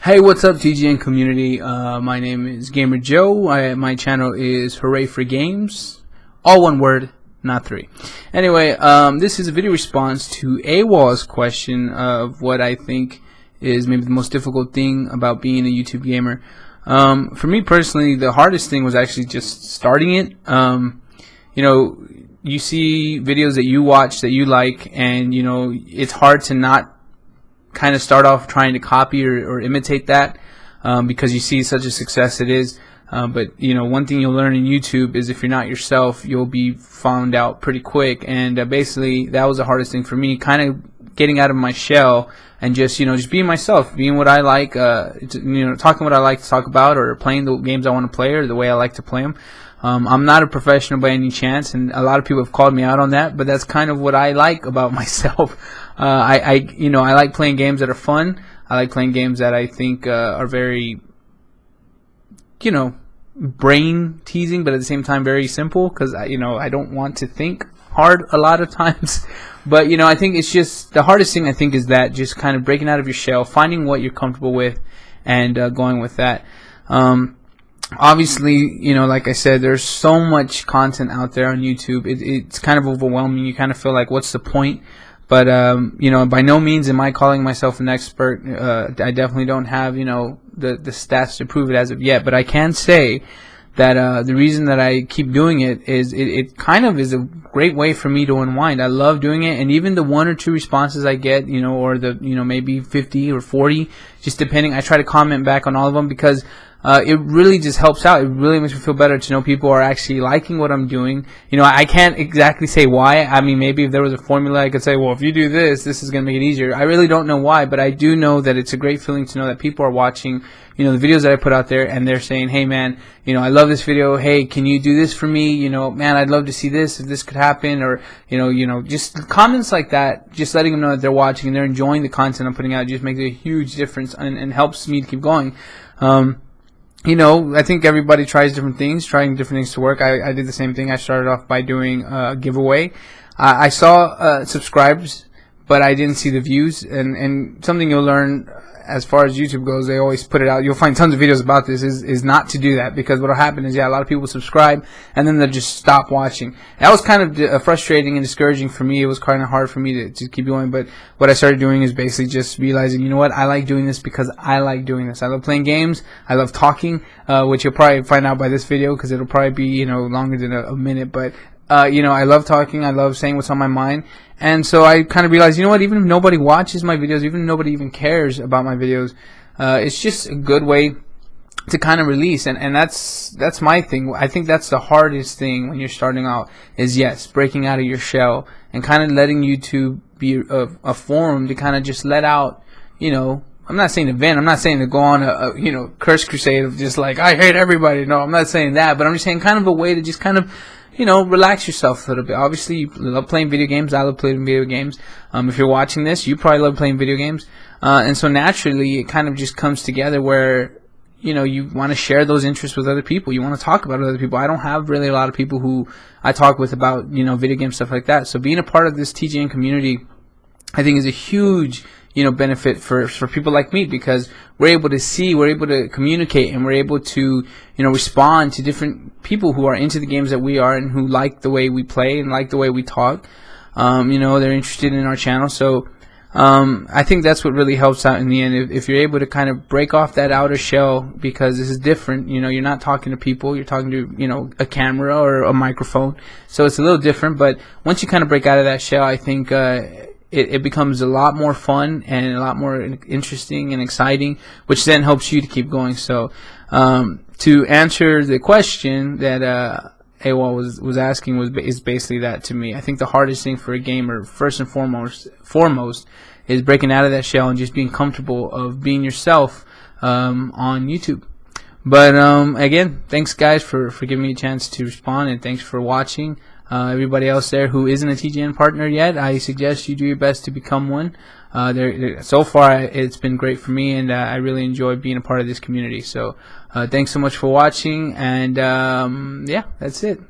Hey, what's up, TGN community? My name is Gamer Joe. My channel is Hooray for Games. All one word, not three. Anyway, this is a video response to AWOL's question of what I think is maybe the most difficult thing about being a YouTube gamer. For me personally, the hardest thing was actually just starting it. You see videos that you watch that you like, and it's hard to not kind of start off trying to copy or imitate that because you see such a success it is. But one thing you'll learn in YouTube is if you're not yourself, you'll be found out pretty quick. And basically, that was the hardest thing for me, kind of getting out of my shell and just being myself, being what I like, talking what I like to talk about, or playing the games I want to play or the way I like to play them. I'm not a professional by any chance, and a lot of people have called me out on that, but that's kind of what I like about myself. I like playing games that are fun. I like playing games that I think are very, brain teasing, but at the same time very simple, because I don't want to think hard a lot of times. But I think it's just the hardest thing, I think, is that just kind of breaking out of your shell, finding what you're comfortable with, and going with that. Obviously, like I said, there's so much content out there on YouTube. It's kind of overwhelming. You kind of feel like, what's the point? But by no means am I calling myself an expert. I definitely don't have the stats to prove it as of yet. But I can say that the reason that I keep doing it is it kind of is a great way for me to unwind. I love doing it, and even the 1 or 2 responses I get, or the maybe 50 or 40, just depending, I try to comment back on all of them, because it really just helps out. It really makes me feel better to know people are actually liking what I'm doing. I can't exactly say why. I mean, maybe if there was a formula, I could say, well, if you do this, this is going to make it easier. I really don't know why, but I do know that it's a great feeling to know that people are watching, the videos that I put out there, and they're saying, hey, man, I love this video. Hey, can you do this for me? Man, I'd love to see this, if this could happen, or, just comments like that, just letting them know that they're watching and they're enjoying the content I'm putting out just makes a huge difference and helps me to keep going. I think everybody tries different things, trying different things to work. I did the same thing. I started off by doing a giveaway. I saw subscribes, but I didn't see the views. And something you'll learn as far as YouTube goes, they always put it out. You'll find tons of videos about this, is not to do that, because what will happen is, a lot of people subscribe and then they'll just stop watching. That was kind of frustrating and discouraging for me. It was kind of hard for me to keep going, but what I started doing is basically just realizing, what, I like doing this because I like doing this. I love playing games. I love talking, which you'll probably find out by this video, because it'll probably be, longer than a minute, but I love talking. I love saying what's on my mind. And so I kind of realized, what, even if nobody watches my videos, even if nobody even cares about my videos, it's just a good way to kind of release. And that's my thing. I think that's the hardest thing when you're starting out, is, yes, breaking out of your shell and kind of letting YouTube be a forum to kind of just let out, I'm not saying a vent. I'm not saying to go on a curse crusade of just like, I hate everybody. No, I'm not saying that. But I'm just saying kind of a way to just kind of, relax yourself a little bit. Obviously, you love playing video games. I love playing video games. If you're watching this, you probably love playing video games. And so naturally, it kind of just comes together where, you want to share those interests with other people. You want to talk about other people. I don't have really a lot of people who I talk with about, video game stuff like that. So being a part of this TGN community, I think, is a huge benefit for people like me, because we're able to see, we're able to communicate, and we're able to respond to different people who are into the games that we are and who like the way we play and like the way we talk. They're interested in our channel. So I think that's what really helps out in the end, if you're able to kind of break off that outer shell, because this is different. You're not talking to people, you're talking to a camera or a microphone, so it's a little different. But once you kind of break out of that shell, I think it becomes a lot more fun and a lot more interesting and exciting, which then helps you to keep going. So to answer the question that AWOL was asking, is basically that to me. I think the hardest thing for a gamer, first and foremost, is breaking out of that shell and just being comfortable of being yourself on YouTube. But again, thanks guys for giving me a chance to respond, and thanks for watching. Everybody else there who isn't a TGN partner yet, I suggest you do your best to become one. So far, it's been great for me, and I really enjoy being a part of this community. So thanks so much for watching, and yeah, that's it.